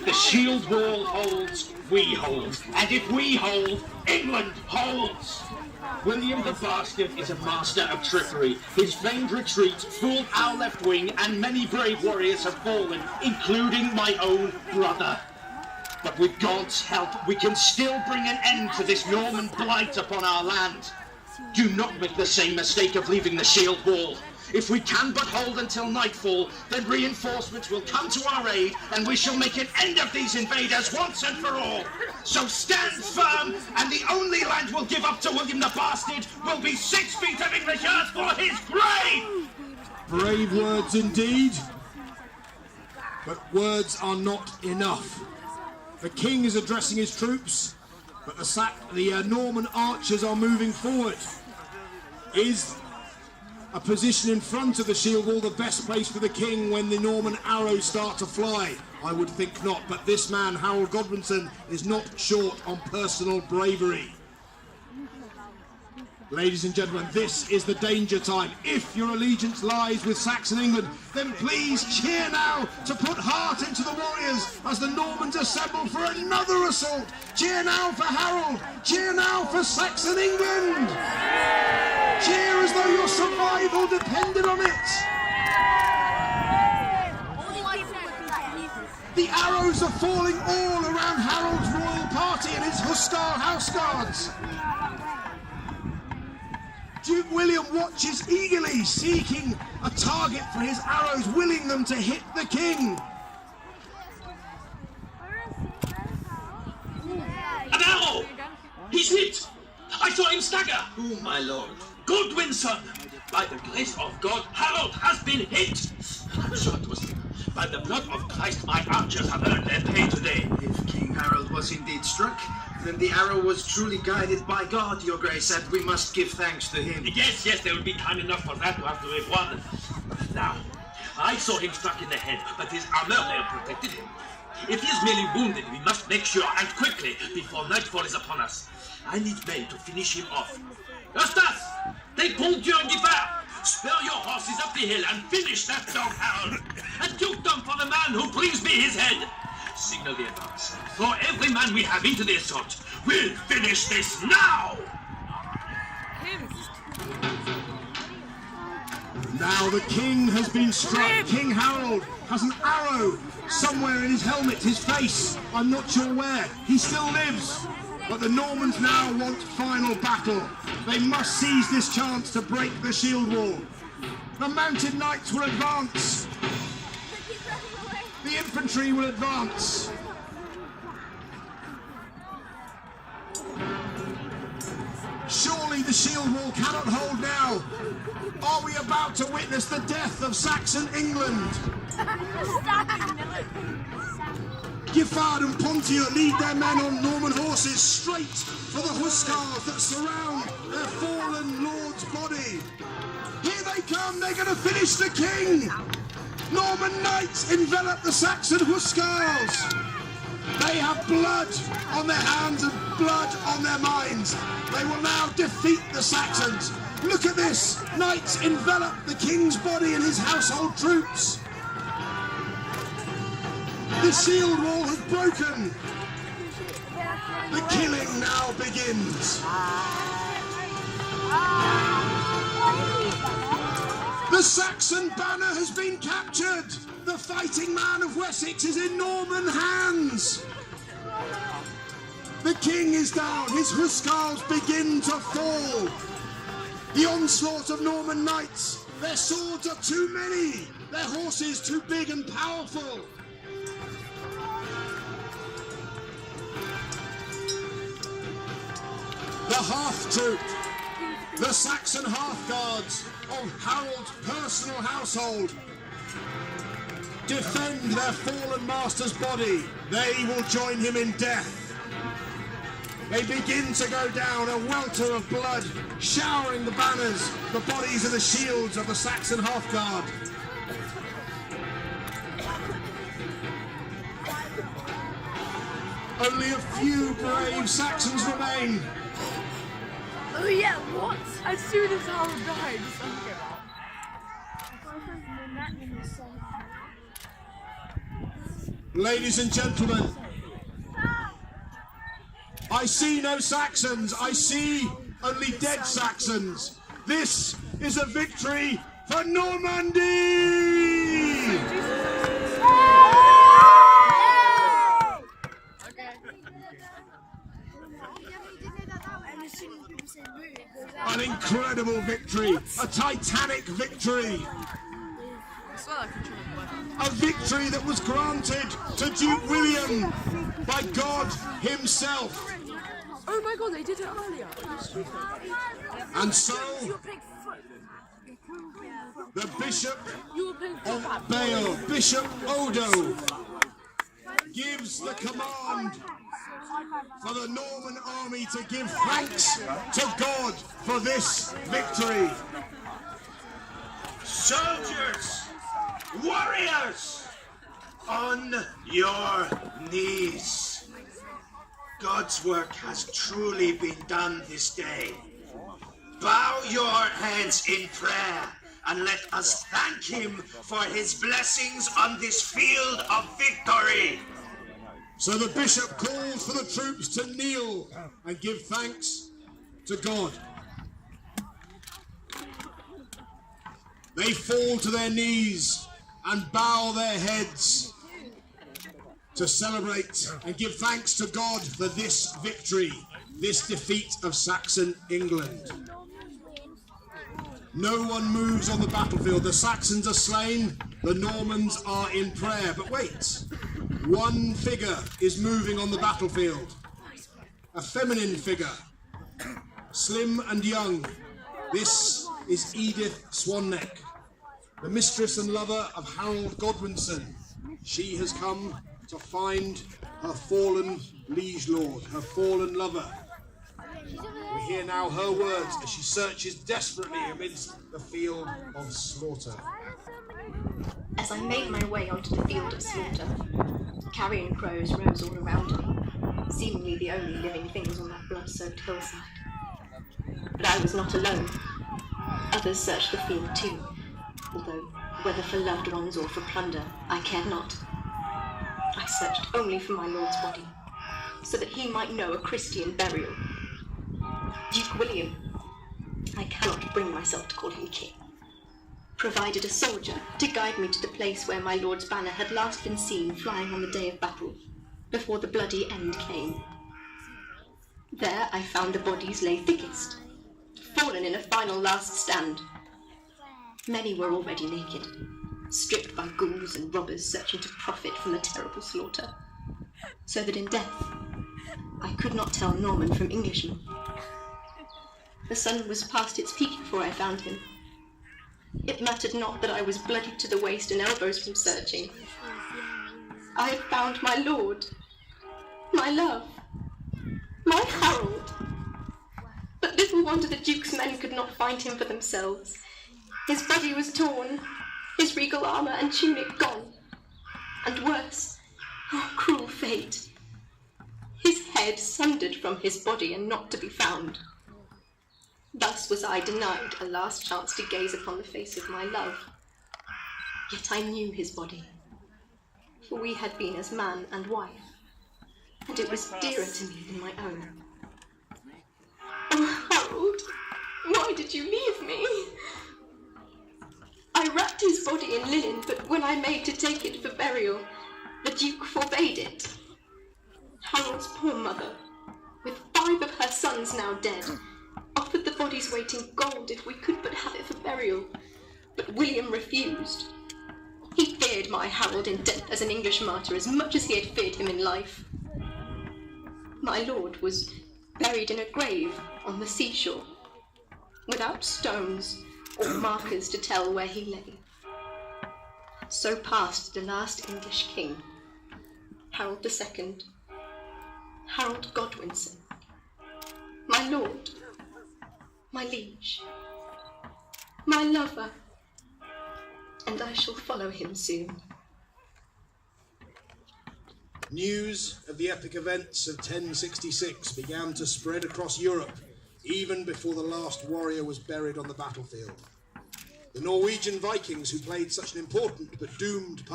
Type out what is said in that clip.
If the shield wall holds, we hold. And if we hold, England holds. William the Bastard is a master of trickery. His famed retreat fooled our left wing, and many brave warriors have fallen, including my own brother. But with God's help, we can still bring an end to this Norman blight upon our land. Do not make the same mistake of leaving the shield wall. If we can but hold until nightfall, then reinforcements will come to our aid, and we shall make an end of these invaders once and for all. So stand firm, and the only land we'll give up to William the Bastard will be 6 feet of English earth for his grave! Brave words indeed, but words are not enough. The king is addressing his troops, but the Norman archers are moving forward. Is a position in front of the shield wall the best place for the king when the Norman arrows start to fly? I would think not, but this man, Harold Godwinson, is not short on personal bravery. Ladies and gentlemen, this is the danger time. If your allegiance lies with Saxon England, then please cheer now to put heart into the warriors as the Normans assemble for another assault. Cheer now for Harold. Cheer now for Saxon England. Cheer as though your survival depended on it. The arrows are falling all around Harold's royal party and his Hussar house guards. Duke William watches eagerly, seeking a target for his arrows, willing them to hit the king. An arrow! He's hit! I saw him stagger! Oh, my lord. Godwinson! By the grace of God, Harold has been hit! I'm sure it was by the blood of Christ my archers have earned their pay today. If King Harold was indeed struck, then the arrow was truly guided by God, your grace, and we must give thanks to him. Yes, there will be time enough for that after we've won. Now, I saw him struck in the head, but his armor there protected him. If he is merely wounded, we must make sure, and quickly, before nightfall is upon us. I need men to finish him off. Eustace! Take Ponthieu and Giffard! Spur your horses up the hill and finish that dog, Harold! And dukedom for the man who brings me his head! Signal the advance. Throw every man we have into the assault. We'll finish this now! Now the king has been struck. King Harold has an arrow somewhere in his helmet, his face. I'm not sure where. He still lives. But the Normans now want final battle. They must seize this chance to break the shield wall. The mounted knights will advance. The infantry will advance. Surely the shield wall cannot hold now. Are we about to witness the death of Saxon England? Giffard and Ponthieu lead their men on Norman horses straight for the Hussars that surround their fallen lord's body. Here they come, they're going to finish the king. Norman knights envelop the Saxon Hussars. They have blood on their hands and blood on their minds. They will now defeat the Saxons. Look at this. Knights envelop the king's body and his household troops. The shield wall has broken. The killing now begins. The Saxon banner has been captured. The fighting man of Wessex is in Norman hands. The king is down. His Hussars begin to fall. The onslaught of Norman knights. Their swords are too many. Their horses too big and powerful. The half troop, the Saxon half guards of Harold's personal household, defend their fallen master's body. They will join him in death. They begin to go down, a welter of blood, showering the banners, the bodies and the shields of the Saxon half guard. Only a few brave Saxons remain. Oh yeah, what? As soon as Harold died, Ladies and gentlemen, I see no Saxons, I see only dead Saxons. This is a victory for Normandy! An incredible victory, a titanic victory. A victory that was granted to Duke William by God himself. Oh my god, they did it earlier. And so, the Bishop of Bale, Bishop Odo, gives the command for the Norman army to give thanks to God for this victory. Soldiers, warriors, on your knees. God's work has truly been done this day. Bow your heads in prayer and let us thank him for his blessings on this field of victory. So the bishop calls for the troops to kneel and give thanks to God. They fall to their knees and bow their heads to celebrate and give thanks to God for this victory, this defeat of Saxon England. No one moves on the battlefield. The Saxons are slain, the Normans are in prayer. But wait, one figure is moving on the battlefield. A feminine figure, slim and young. This is Edith Swanneck, the mistress and lover of Harold Godwinson. She has come to find her fallen liege lord, her fallen lover. We hear now her words as she searches desperately amidst the field of slaughter. As I made my way onto the field of slaughter, carrion crows rose all around me, seemingly the only living things on that blood-soaked hillside. But I was not alone. Others searched the field too, although whether for loved ones or for plunder, I cared not. I searched only for my lord's body, so that he might know a Christian burial. Duke William, I cannot bring myself to call him king, provided a soldier to guide me to the place where my lord's banner had last been seen flying on the day of battle, before the bloody end came. There I found the bodies lay thickest, fallen in a final last stand. Many were already naked, stripped by ghouls and robbers searching to profit from the terrible slaughter, so that in death I could not tell Norman from Englishman. The sun was past its peak before I found him. It mattered not that I was bloodied to the waist and elbows from searching. I had found my lord, my love, my Harold. But little wonder the Duke's men could not find him for themselves. His body was torn, his regal armour and tunic gone. And worse, oh cruel fate, his head sundered from his body and not to be found. Thus was I denied a last chance to gaze upon the face of my love. Yet I knew his body, for we had been as man and wife, and it was dearer to me than my own. Oh, Harold, why did you leave me? I wrapped his body in linen, but when I made to take it for burial, the Duke forbade it. Harold's poor mother, with 5 of her sons now dead, offered the body's weight in gold if we could but have it for burial, but William refused. He feared my Harold in death as an English martyr as much as he had feared him in life. My lord was buried in a grave on the seashore, without stones or markers to tell where he lay. So passed the last English king, Harold II, Harold Godwinson, my lord, my liege, my lover, and I shall follow him soon. News of the epic events of 1066 began to spread across Europe, even before the last warrior was buried on the battlefield. The Norwegian Vikings, who played such an important but doomed part